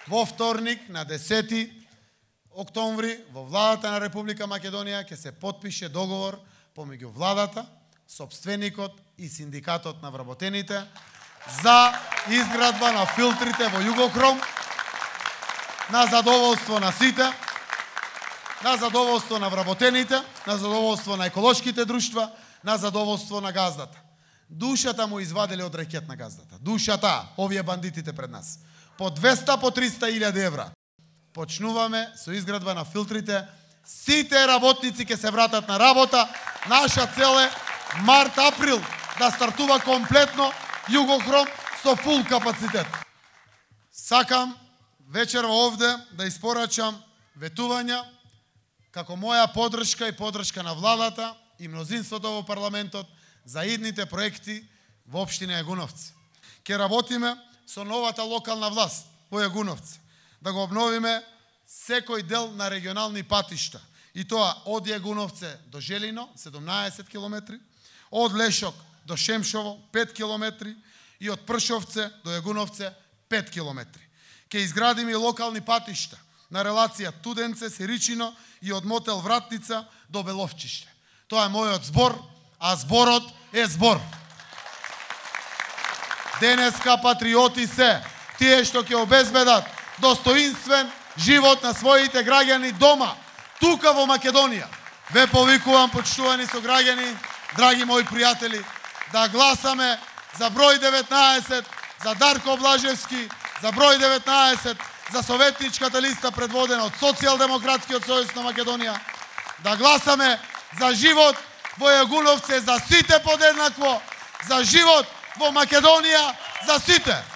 Во вторник на 10 октомври во владата на Република Македонија ќе се потпише договор помеѓу владата, сопственикот и синдикатот на вработените за изградба на филтрите во Југохром на задоволство на сите, на задоволство на вработените, на задоволство на еколошките друштва, на задоволство на газдата. Душата му извадили од рекет на газдата. Душата, овие бандитите пред нас. По 200, по 300 илјади евра. Почнуваме со изградба на филтрите. Сите работници ќе се вратат на работа. Наша цел е март-април да стартува комплетно Југохром со фул капацитет. Сакам вечерва овде да испорачам ветувања како моја поддршка и поддршка на владата и мнозинството во парламентот за идните проекти во општина Јагуновци. Ке работиме со новата локална власт во Јагуновци да го обновиме секој дел на регионални патишта, и тоа од Јагуновце до Желино 17 км, од Лешок до Шемшово 5 км и од Пршовце до Јагуновце 5 км. Ке изградиме и локални патишта на релација Туденце, Сиричино и од мотел Вратница до Беловчиште. Тоа е мојот збор, а зборот е збор. Денеска патриоти се тие што ќе обезбедат достоинствен живот на своите граѓани дома, тука во Македонија. Ве повикувам, почитувани сограѓани, драги мои пријатели, да гласаме за број 19, за Дарко Блажевски, за број 19, за советничката листа предводена од Социјалдемократскиот сојуз на Македонија, да гласаме за живот во Јагуновце за сите подеднакво, за живот во Македонија за сите.